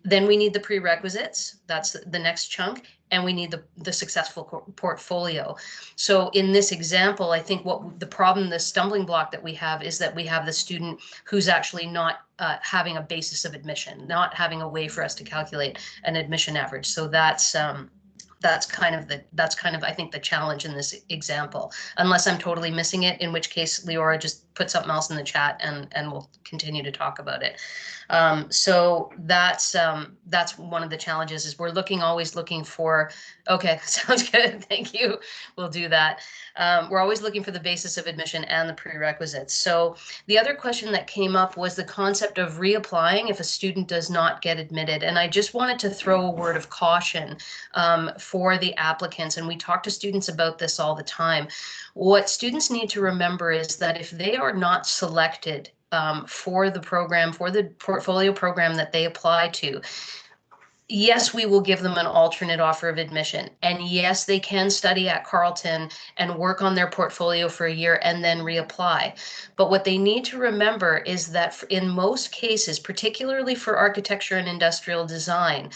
Then we need the prerequisites, that's the next chunk, and we need the successful portfolio. So in this example, I think what the problem, the stumbling block that we have, is that we have the student who's actually not having a basis of admission, not having a way for us to calculate an admission average. So that's kind of I think the challenge in this example, unless I'm totally missing it, in which case Leora just put something else in the chat and we'll continue to talk about it. So that's one of the challenges, is we're always looking for, okay, sounds good, thank you, we'll do that. We're always looking for the basis of admission and the prerequisites. So the other question that came up was the concept of reapplying if a student does not get admitted. And I just wanted to throw a word of caution for the applicants. And we talk to students about this all the time. What students need to remember is that if they are not selected for the program, for the portfolio program that they apply to, yes, we will give them an alternate offer of admission. And yes, they can study at Carleton and work on their portfolio for a year and then reapply. But what they need to remember is that in most cases, particularly for architecture and industrial design,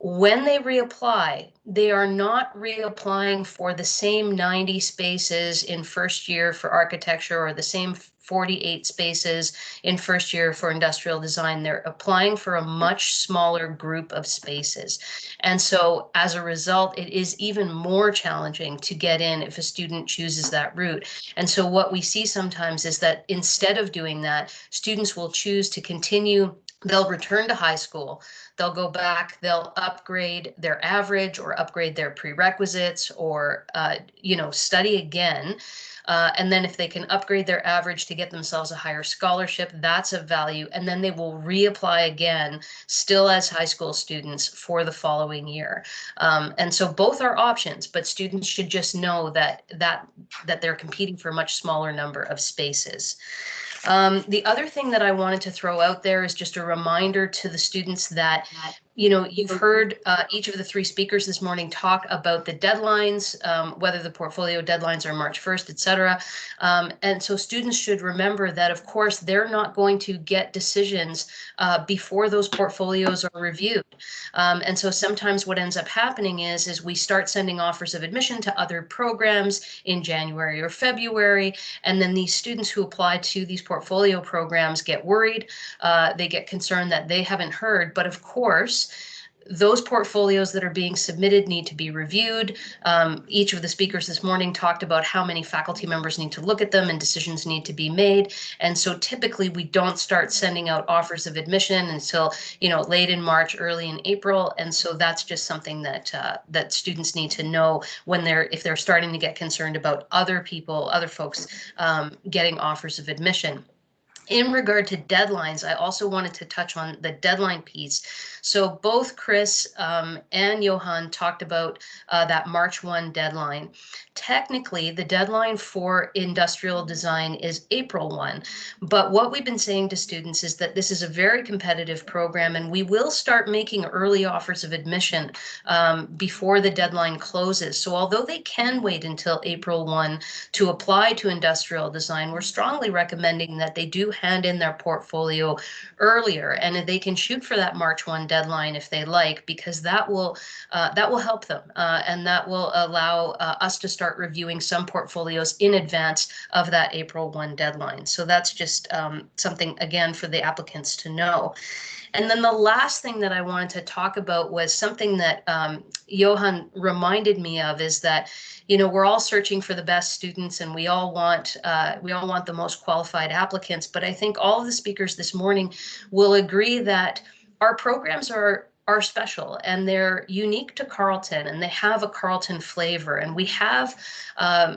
when they reapply, they are not reapplying for the same 90 spaces in first year for architecture or the same 48 spaces in first year for industrial design. They're applying for a much smaller group of spaces. And so as a result, it is even more challenging to get in if a student chooses that route. And so what we see sometimes is that instead of doing that, students will choose to continue. They'll return to high school, they'll go back, they'll upgrade their average or upgrade their prerequisites or, study again. And then if they can upgrade their average to get themselves a higher scholarship, that's of value. And then they will reapply again, still as high school students for the following year. And so both are options, but students should just know that they're competing for a much smaller number of spaces. The other thing that I wanted to throw out there is just a reminder to the students that, you've heard each of the 3 speakers this morning talk about the deadlines, whether the portfolio deadlines are March 1st, et cetera. And so students should remember that, of course, they're not going to get decisions before those portfolios are reviewed. And so sometimes what ends up happening is we start sending offers of admission to other programs in January or February, and then these students who apply to these portfolio programs get worried. They get concerned that they haven't heard, but of course, those portfolios that are being submitted need to be reviewed. Each of the speakers this morning talked about how many faculty members need to look at them and decisions need to be made. And so typically we don't start sending out offers of admission until, late in March, early in April. And so that's just something that students need to know if they're starting to get concerned about other folks getting offers of admission. In regard to deadlines, I also wanted to touch on the deadline piece. So both Chris and Johan talked about that March 1 deadline. Technically, the deadline for industrial design is April 1. But what we've been saying to students is that this is a very competitive program, and we will start making early offers of admission before the deadline closes. So although they can wait until April 1 to apply to industrial design, we're strongly recommending that they do hand in their portfolio earlier, and they can shoot for that March 1 deadline if they like, because that will help them, and that will allow us to start reviewing some portfolios in advance of that April 1 deadline. So that's just something, again, for the applicants to know. And then the last thing that I wanted to talk about was something that Johan reminded me of, is that, you know, we're all searching for the best students, and we all want the most qualified applicants. But I think all of the speakers this morning will agree that our programs are special, and they're unique to Carleton, and they have a Carleton flavor. And we have,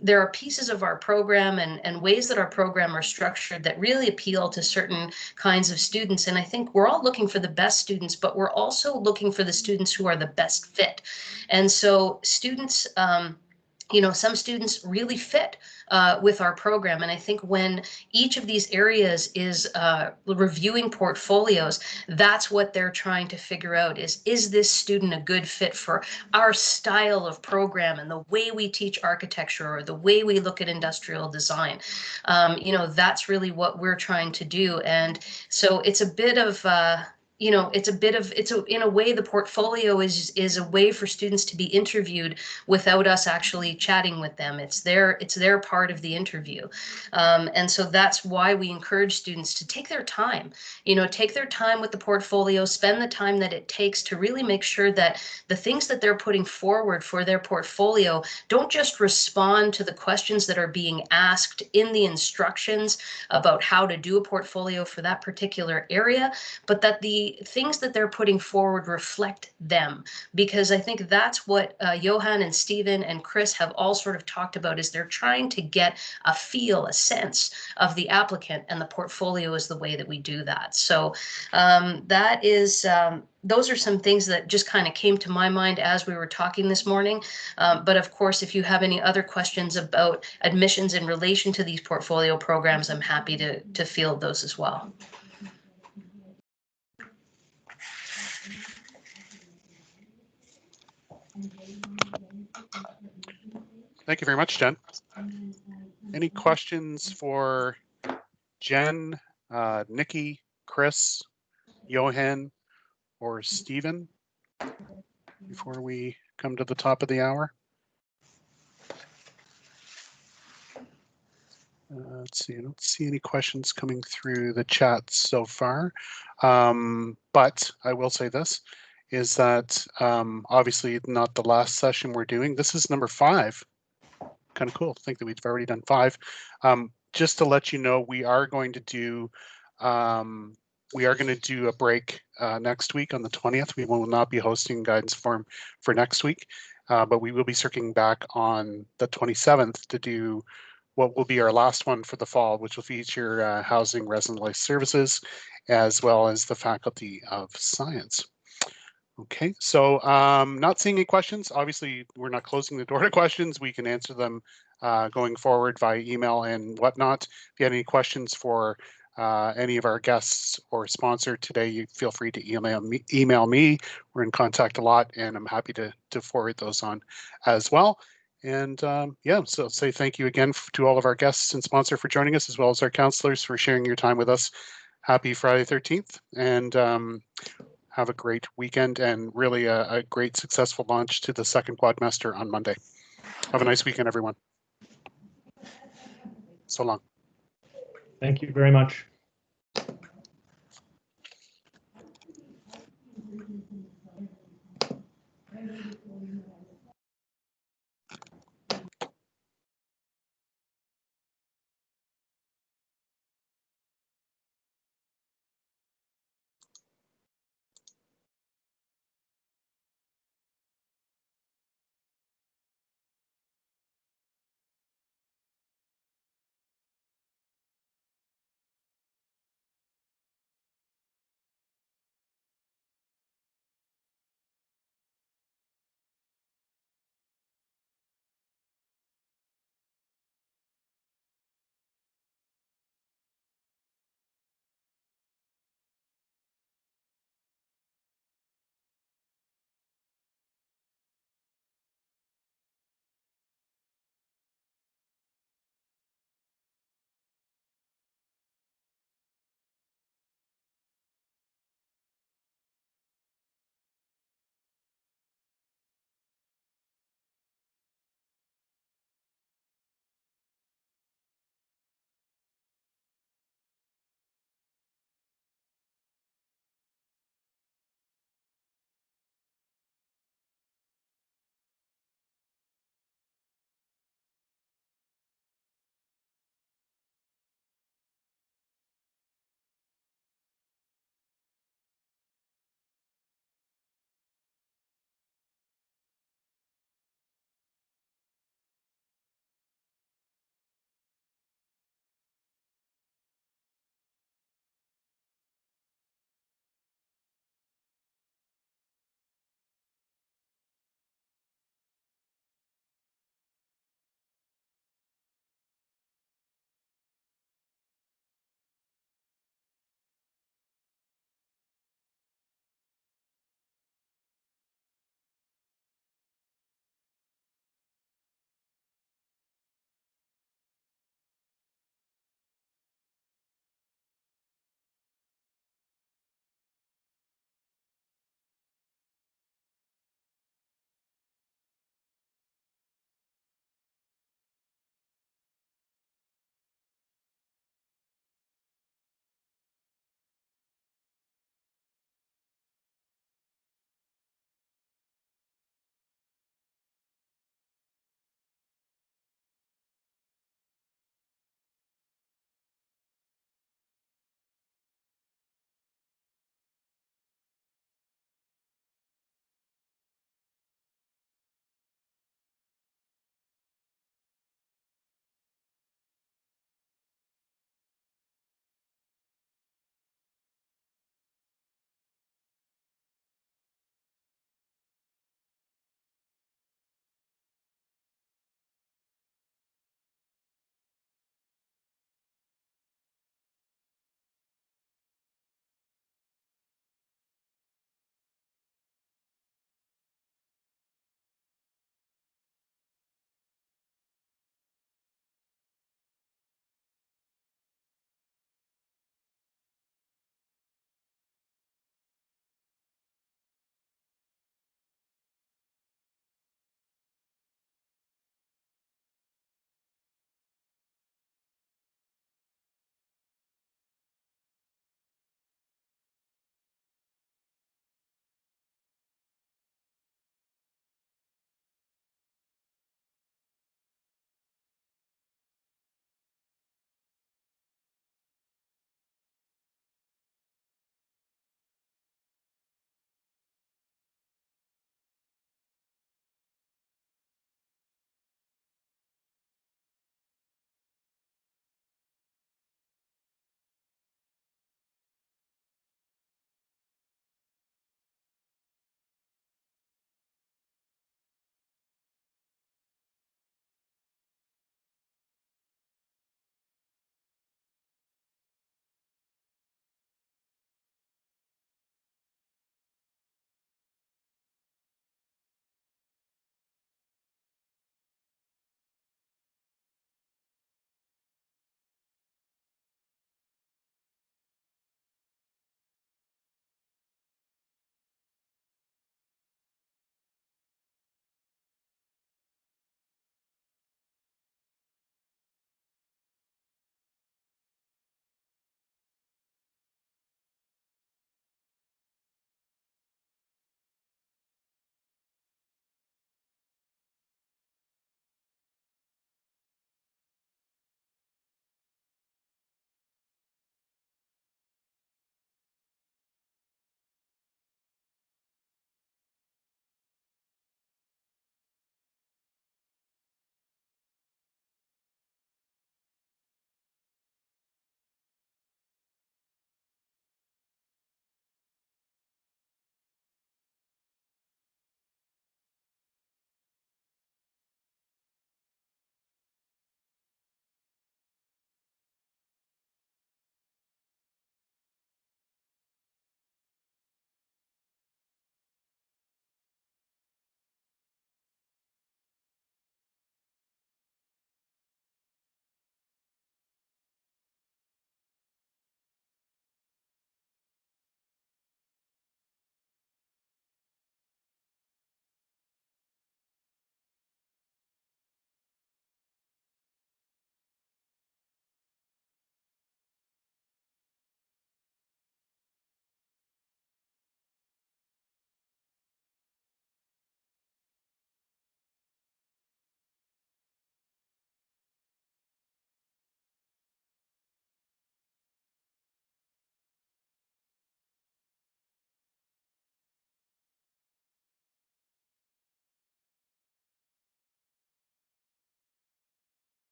there are pieces of our program and ways that our program are structured that really appeal to certain kinds of students. And I think we're all looking for the best students, but we're also looking for the students who are the best fit. And so students, you know, some students really fit with our program. And I think when each of these areas is reviewing portfolios, that's what they're trying to figure out is this student a good fit for our style of program and the way we teach architecture or the way we look at industrial design? You know, that's really what we're trying to do. And so it's a bit of, you know, in a way, the portfolio is a way for students to be interviewed without us actually chatting with them. It's their part of the interview. And so that's why we encourage students to take their time, you know, take their time with the portfolio, spend the time that it takes to really make sure that the things that they're putting forward for their portfolio don't just respond to the questions that are being asked in the instructions about how to do a portfolio for that particular area, but that the things that they're putting forward reflect them. Because I think that's what Johan and Stephen and Chris have all sort of talked about, is they're trying to get a feel, a sense of the applicant, and the portfolio is the way that we do that. So that is, those are some things that just kind of came to my mind as we were talking this morning. But of course, if you have any other questions about admissions in relation to these portfolio programs, I'm happy to field those as well. Thank you very much, Jen. Any questions for Jen, Nikki, Chris, Johan, or Stephen before we come to the top of the hour? Let's see, I don't see any questions coming through the chat so far. But I will say this, is that obviously not the last session we're doing. This is number 5. Kind of cool to think that we've already done 5. Just to let you know, we are going to do a break next week on the 20th. We will not be hosting Guidance Forum for next week, but we will be circling back on the 27th to do what will be our last one for the fall, which will feature housing, resident life services, as well as the Faculty of Science. Okay, so not seeing any questions. Obviously, we're not closing the door to questions. We can answer them going forward via email and whatnot. If you have any questions for any of our guests or sponsor today, you feel free to email me. We're in contact a lot, and I'm happy to forward those on as well. And yeah, so say thank you again to all of our guests and sponsor for joining us, as well as our counselors for sharing your time with us. Happy Friday 13th, and have a great weekend, and really a great successful launch to the second quadmester on Monday. Have a nice weekend, everyone. So long. Thank you very much.